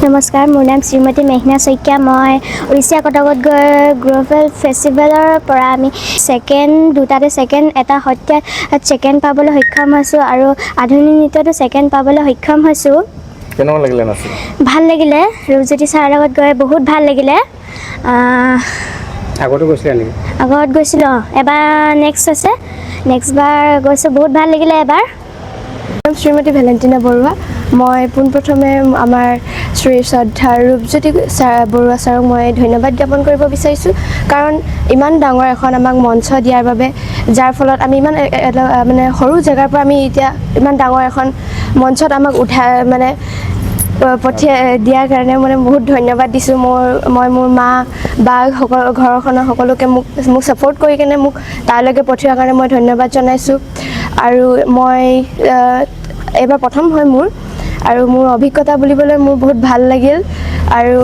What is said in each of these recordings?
নমস্কাৰ, মোৰ নাম শ্ৰীমতী মেঘনা শইকীয়া। মই উৰিষ্যা কটকত গৈ গ্ল'বেল ফেষ্টিভেলৰ পৰা আমি দুটাতে ছেকেণ্ড, এটা সত্ৰীয়াত ছেকেণ্ড পাবলৈ সক্ষম হৈছোঁ আৰু আধুনিক নৃত্যতো ছেকেণ্ড পাবলৈ সক্ষম হৈছোঁ। কেনেকুৱা লাগিলে নাচি? ভাল লাগিলে, ৰূপজ্যোতি ছাৰৰ লগত গৈ বহুত ভাল লাগিলে। আগতো গৈছিলে নেকি? আগত গৈছিলোঁ, এবাৰ নেক্সট বাৰ গৈছোঁ, বহুত ভাল লাগিলে এবাৰ। শ্ৰীমতী ভেলেণ্টিনা বৰুৱা। মই পোনপ্ৰথমে আমাৰ শ্ৰী শ্ৰদ্ধা ৰূপজ্যোতি বৰুৱা ছাৰক মই ধন্যবাদ জ্ঞাপন কৰিব বিচাৰিছোঁ, কাৰণ ইমান ডাঙৰ এখন আমাক মঞ্চ দিয়াৰ বাবে, যাৰ ফলত আমি ইমান মানে সৰু জেগাৰ পৰা আমি এতিয়া ইমান ডাঙৰ এখন মঞ্চত আমাক পঠিয়াই দিয়াৰ কাৰণে বহুত ধন্যবাদ দিছোঁ। মই মোৰ মা বা ঘৰখনৰ সকলোকে মোক ছাপোৰ্ট কৰি কিনে মোক তালৈকে পঠিওৱাৰ কাৰণে মই ধন্যবাদ জনাইছোঁ। আৰু মই এইবাৰ প্ৰথম হয় মোৰ, আৰু মোৰ অভিজ্ঞতা বুলিবলৈ মোৰ বহুত ভাল লাগিল আৰু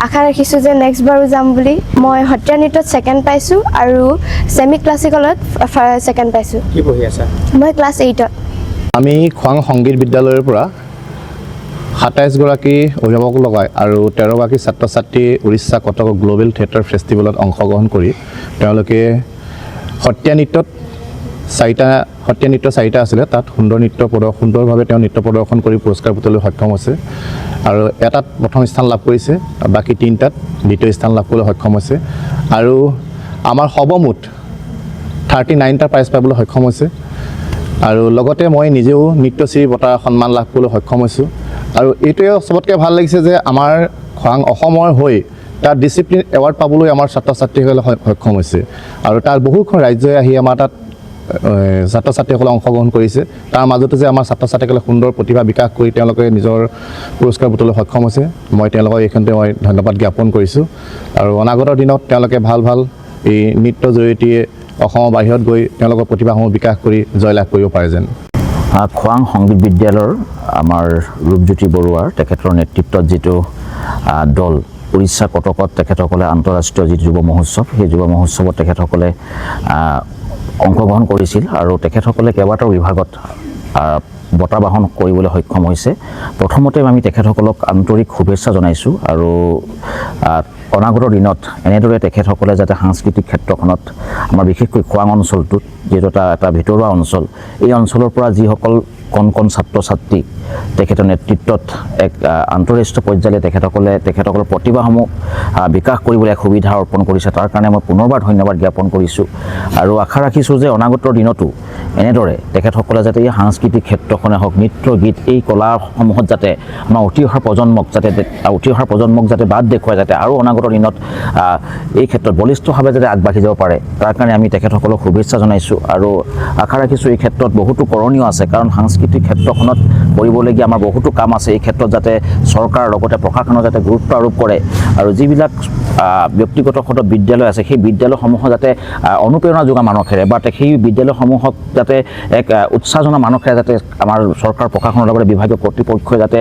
আশা ৰাখিছোঁ যে নেক্সট বাৰো যাম বুলি। মই সত্ৰীয়া নৃত্যত ছেকেণ্ড পাইছোঁ আৰু ছেমি ক্লাছিকেলত ছেকেণ্ড পাইছোঁ। কি পঢ়ি আছা? মই ক্লাছ 8ত। আমি খোৱাং সংগীত বিদ্যালয়ৰ পৰা ২৭ গৰাকী অভিভাৱক লগাই আৰু ১৩ গৰাকী ছাত্ৰ ছাত্ৰী উৰিষ্যা কটক গ্ল'বেল থিয়েটাৰ ফেষ্টিভেলত অংশগ্ৰহণ কৰি তেওঁলোকে সত্ৰীয়া নৃত্যত সত্ৰীয়া নৃত্য 4টা আছিলে, তাত সুন্দৰভাৱে তেওঁ নৃত্য প্ৰদৰ্শন কৰি পুৰস্কাৰ বুটলিবলৈ সক্ষম হৈছে আৰু এটাত প্ৰথম স্থান লাভ কৰিছে, বাকী 3টাত দ্বিতীয় স্থান লাভ কৰিবলৈ সক্ষম হৈছে আৰু আমাৰ সৰ্বমুঠ 39টা প্ৰাইজ পাবলৈ সক্ষম হৈছে। আৰু লগতে মই নিজেও নৃত্যশ্ৰী বঁটা সন্মান লাভ কৰিবলৈ সক্ষম হৈছোঁ। আৰু এইটোৱে চবতকৈ ভাল লাগিছে যে আমাৰ খোৱাং অসমৰ হৈ তাত ডিচিপ্লিন এৱাৰ্ড পাবলৈ আমাৰ ছাত্ৰ ছাত্ৰীসকলে সক্ষম হৈছে আৰু তাৰ বহুখন ৰাজ্যই আহি আমাৰ তাত ছাত্ৰ ছাত্ৰীসকলে অংশগ্ৰহণ কৰিছে। তাৰ মাজতে যে আমাৰ ছাত্ৰ ছাত্ৰীসকলে সুন্দৰ প্ৰতিভা বিকাশ কৰি তেওঁলোকে নিজৰ পুৰস্কাৰ বুটলিবলৈ সক্ষম হৈছে, মই তেওঁলোকক এইখিনিতে মই ধন্যবাদ জ্ঞাপন কৰিছোঁ। আৰু অনাগত দিনত তেওঁলোকে ভাল এই নৃত্যৰ জৰিয়তে অসমৰ বাহিৰত গৈ তেওঁলোকৰ প্ৰতিভাসমূহ বিকাশ কৰি জয়লাভ কৰিব পাৰে যেন। খোৱাং সংগীত বিদ্যালয়ৰ আমাৰ ৰূপজ্যোতি বৰুৱাৰ তেখেতৰ নেতৃত্বত যিটো দল উৰিষ্যা কটকত তেখেতসকলে আন্তঃৰাষ্ট্ৰীয় যিটো যুৱ মহোৎসৱ, সেই যুৱ মহোৎসৱত তেখেতসকলে অংশগ্ৰহণ কৰিছিল আৰু তেখেতসকলে কেইবাটাও বিভাগত বঁটা বাহন কৰিবলৈ সক্ষম হৈছে। প্ৰথমতে আমি তেখেতসকলক আন্তৰিক শুভেচ্ছা জনাইছোঁ আৰু অনাগত দিনত এনেদৰে তেখেতসকলে যাতে সাংস্কৃতিক ক্ষেত্ৰখনত আমাৰ বিশেষকৈ খোৱাং অঞ্চলটোত, যিহেতু এটা ভিতৰুৱা অঞ্চল, এই অঞ্চলৰ পৰা যিসকল কণ ছাত্ৰ ছাত্ৰী তেখেতৰ নেতৃত্বত এক আন্তঃৰাষ্ট্ৰীয় পৰ্যায়লৈ তেখেতসকলৰ প্ৰতিভাসমূহ বিকাশ কৰিবলৈ এক সুবিধা অৰ্পণ কৰিছে, তাৰ কাৰণে মই পুনৰবাৰ ধন্যবাদ জ্ঞাপন কৰিছোঁ। আৰু আশা ৰাখিছোঁ যে অনাগত দিনতো এনেদৰে তেখেতসকলে যাতে এই সাংস্কৃতিক ক্ষেত্ৰখনে হওক, নৃত্য গীত, এই কলাসমূহত যাতে আমাৰ উঠি অহা প্ৰজন্মক যাতে বাট দেখুৱাই যাতে আৰু অনাগত দিনত এই ক্ষেত্ৰত বলিষ্ঠভাৱে যাতে আগবাঢ়ি যাব পাৰে, তাৰ কাৰণে আমি তেখেতসকলক শুভেচ্ছা জনাইছোঁ আৰু আশা ৰাখিছোঁ এই ক্ষেত্ৰত বহুতো কৰণীয় আছে, কাৰণ সাংস্কৃতিক ক্ষেত্ৰখনত কৰিবলগীয়া আমাৰ বহুতো কাম আছে। এই ক্ষেত্ৰত যাতে চৰকাৰ লগতে প্ৰশাসনে যাতে গুৰুত্ব আৰোপ কৰে আৰু যিবিলাক ব্যক্তিগত বিদ্যালয় আছে, সেই বিদ্যালয়সমূহত যাতে অনুপ্ৰেৰণা যোগা মানসেৰে বা সেই বিদ্যালয়সমূহক যাতে এক উৎসাহজনক মানসেৰে যাতে আমাৰ চৰকাৰ প্ৰশাসনৰ লগতে বিভাগীয় কৰ্তৃপক্ষই যাতে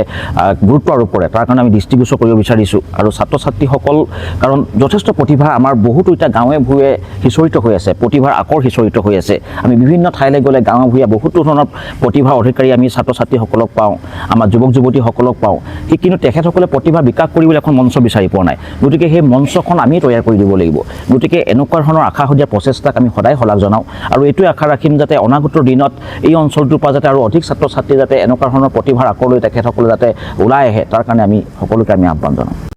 গুৰুত্ব আৰোপ কৰে, তাৰ কাৰণে আমি দৃষ্টিগোচৰ কৰিব বিচাৰিছোঁ। আৰু ছাত্ৰ ছাত্ৰীসকল, কাৰণ যথেষ্ট প্ৰতিভা আমাৰ বহুতো এতিয়া গাঁৱে ভূঞে সিঁচৰিত হৈ আছে, প্ৰতিভাৰ আকৰ সিঁচৰিত হৈ আছে। আমি বিভিন্ন ঠাইলৈ গ'লে গাঁৱে ভূঞে বহুতো ধৰণৰ প্ৰতিভা অধিকাৰী আমি ছাত্ৰ ছাত্ৰীসকলক পাওঁ, আমাৰ যুৱক যুৱতীসকলক পাওঁ, কিন্তু তেখেতসকলে প্ৰতিভা বিকাশ কৰিবলৈ এখন মঞ্চ বিচাৰি পোৱা নাই। গতিকে সেই মঞ্চখন আমি তৈয়াৰ কৰি দিব লাগিব। গতিকে এনেকুৱা ধৰণৰ আশাসুধীয়া প্ৰচেষ্টাক আমি সদায় শলাগ জনাওঁ আৰু এইটোৱে আশা ৰাখিম যাতে অনাগত দিনত এই অঞ্চলটোৰ পৰা যাতে আৰু অধিক ছাত্ৰ ছাত্ৰী যাতে এনেকুৱা ধৰণৰ প্ৰতিভাৰ আকৰ লৈ তেখেতসকলে যাতে ওলাই আহে, তাৰ কাৰণে আমি সকলোকে আহ্বান জনাওঁ।